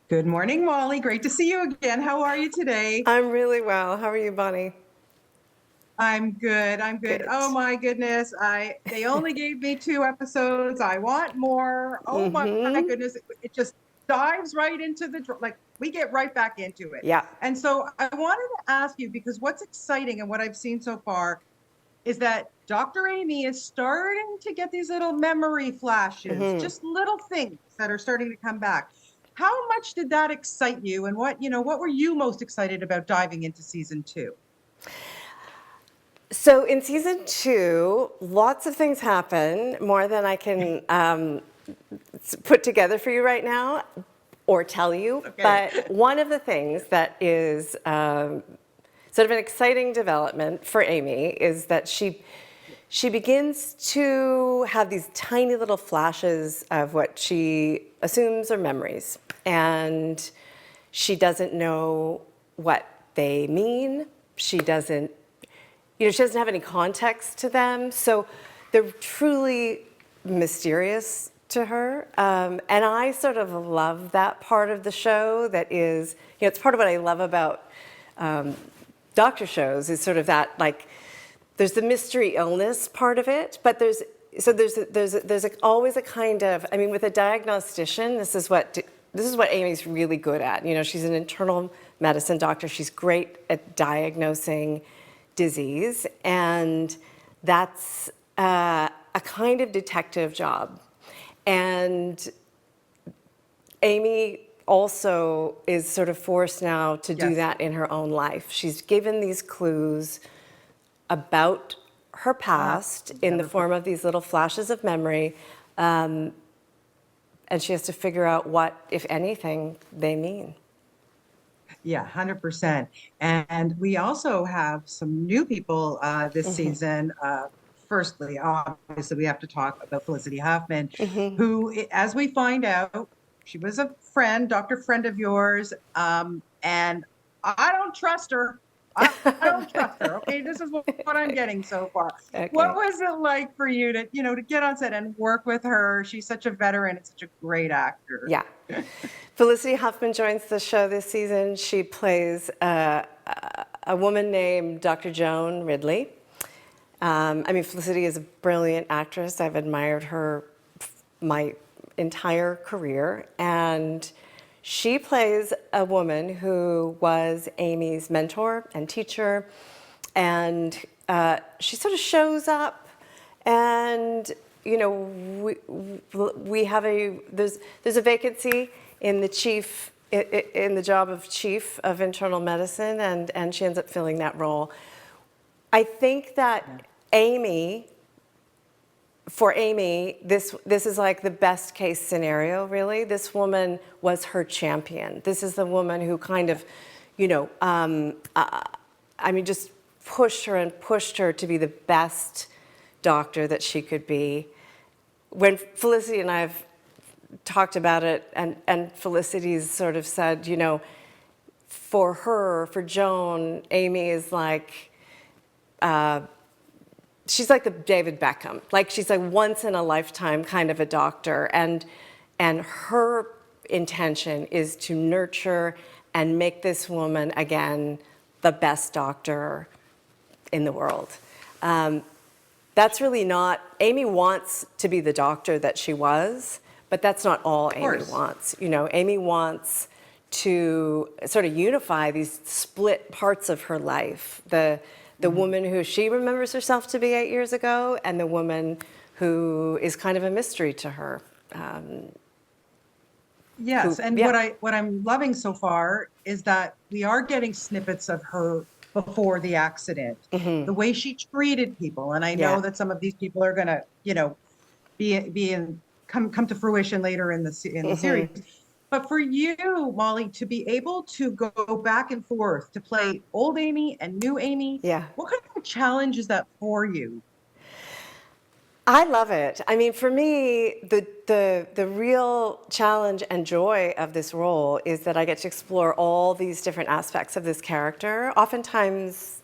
Good morning, Molly. Great to see you again. How are you today? I'm really well. How are you, Bonnie? I'm good. I'm good. Good. Oh my goodness. They only gave me two episodes. I want more. Oh my Mm-hmm. goodness. It just dives right into like we get right back into it. Yeah. And so I wanted to ask you because what's exciting and what I've seen so far is that Dr. Amy is starting to get these little memory flashes, Mm-hmm. just little things that are starting to come back. How much did that excite you? And what were you most excited about diving into season two? So in season two, lots of things happen, more than I can put together for you right now or tell you. Okay. But one of the things that is sort of an exciting development for Amy is that she begins to have these tiny little flashes of what she assumes are memories, and she doesn't know what they mean. She doesn't have any context to them, so they're truly mysterious to her. And I sort of love that part of the show. That is, it's part of what I love about doctor shows is sort of that, like, there's the mystery illness part of it, but there's always a kind of, I mean, with a diagnostician, this is what Amy's really good at. She's an internal medicine doctor. She's great at diagnosing disease, and that's a kind of detective job. And Amy also is sort of forced now to do Yes. that in her own life. She's given these clues about her past in the Never form of these little flashes of memory, and she has to figure out what, if anything, they mean. Yeah, 100%. And we also have some new people this season. Firstly, obviously, we have to talk about Felicity Huffman, who, as we find out, she was a friend, doctor friend of yours. And I don't trust her. I don't trust her. Okay, this is what I'm getting so far. What Okay. was it like for you to get on set and work with her? She's such a veteran and such a great actor. Yeah. Felicity Huffman joins the show this season. She plays a woman named Dr. Joan Ridley. I mean, Felicity is a brilliant actress. I've admired her my entire career. And she plays a woman who was Amy's mentor and teacher. And she sort of shows up, and we have there's a vacancy in the job of chief of internal medicine, and she ends up filling that role. I think that Amy, for Amy, this is like the best case scenario, really. This woman was her champion. This is the woman who kind of, I mean, just pushed her and pushed her to be the best doctor that she could be. When Felicity and I have talked about it, and Felicity's sort of said, for her, for Joan, Amy is like, she's like the David Beckham. Like, she's like once in a lifetime kind of a doctor. And her intention is to nurture and make this woman, again, the best doctor in the world. That's really not, Amy wants to be the doctor that she was, but that's not all Of Amy course. wants. Amy wants to sort of unify these split parts of her life. The woman who she remembers herself to be 8 years ago, and the woman who is kind of a mystery to her. Yes, and Yeah. what I'm loving so far is that we are getting snippets of her before the accident, the way she treated people, and I Yeah. know that some of these people are gonna, be in come to fruition later in the series. But for you, Molly, to be able to go back and forth to play old Amy and new Amy, Yeah. what kind of challenge is that for you? I love it. I mean, for me, the real challenge and joy of this role is that I get to explore all these different aspects of this character. Oftentimes,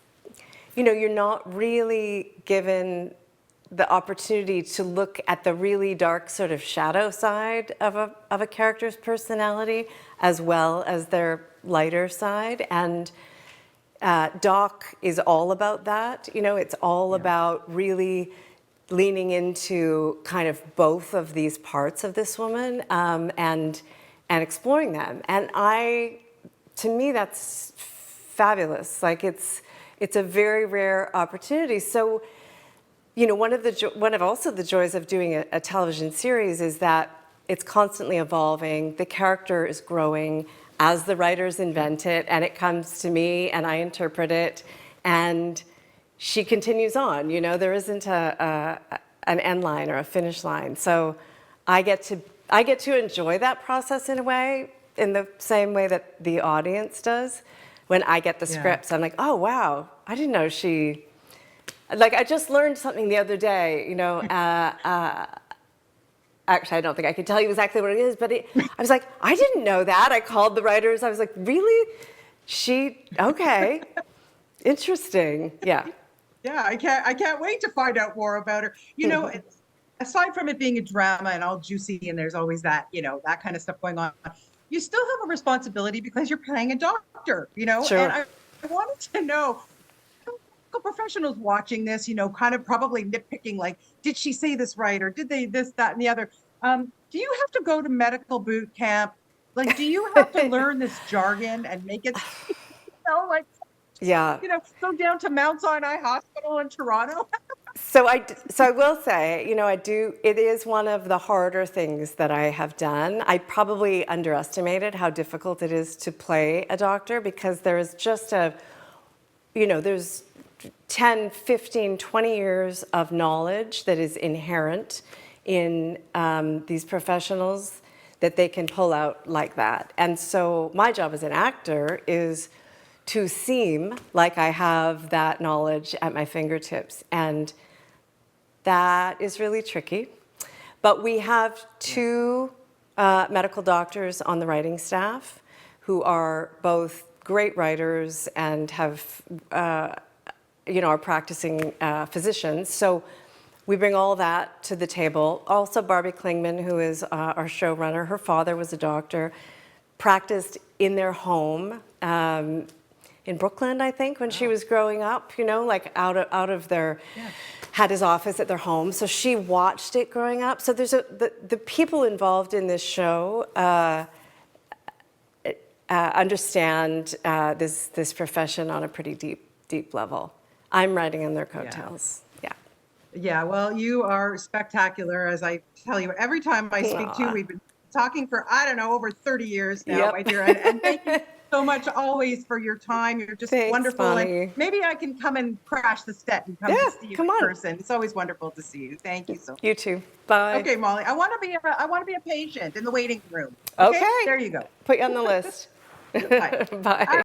you're not really given the opportunity to look at the really dark sort of shadow side of a character's personality as well as their lighter side. And Doc is all about that. You know, it's all about really leaning into kind of both of these parts of this woman, and exploring them. And to me, that's fabulous. Like it's a very rare opportunity. So, you know, one of also the joys of doing a television series is that it's constantly evolving. The character is growing as the writers invent it, and it comes to me, and I interpret it, and she continues on. You know, there isn't an end line or a finish line. So I get to enjoy that process in a way, in the same way that the audience does. When I get the scripts, I'm like, oh wow, I didn't know she. Like, I just learned something the other day. You know, actually, I don't think I can tell you exactly what it is, but I was like, I didn't know that. I called the writers. I was like, really? Okay, interesting. Yeah. Yeah, I can't wait to find out more about her. You know, aside from it being a drama and all juicy, and there's always that, you know, that kind of stuff going on, you still have a responsibility because you're playing a doctor, you know? Sure. And I wanted to know, medical professionals watching this, you know, kind of probably nitpicking, like, did she say this right? Or did they this, that, and the other? Do you have to go to medical boot camp? Like, do you have to learn this jargon and make it, you know, like, Yeah. you know, go down to Mount Sinai Hospital in Toronto? So I will say, you know, it is one of the harder things that I have done. I probably underestimated how difficult it is to play a doctor, because there is just there's 10, 15, 20 years of knowledge that is inherent in these professionals that they can pull out like that. And so my job as an actor is to seem like I have that knowledge at my fingertips. And that is really tricky. But we have two medical doctors on the writing staff who are both great writers and have, are practicing physicians. So we bring all that to the table. Also, Barbie Klingman, who is our showrunner, her father was a doctor, practiced in their home in Brooklyn, I think, when she was growing up, you know, like out of their, had his office at their home. So she watched it growing up. So there's the people involved in this show understand this profession on a pretty deep level. I'm riding on their coattails. Yeah, well, you are spectacular, as I tell you every time I speak to you. We've been talking for, I don't know, over 30 years now, my dear. And thank you so much always for your time. You're just wonderful. Bonnie. And maybe I can come and crash the set and come to see you in person. It's always wonderful to see you. Thank you so much. You too. Bye. Okay, Molly, I want to be a patient in the waiting room. Okay. There you go. Put you on the list. Bye. Bye.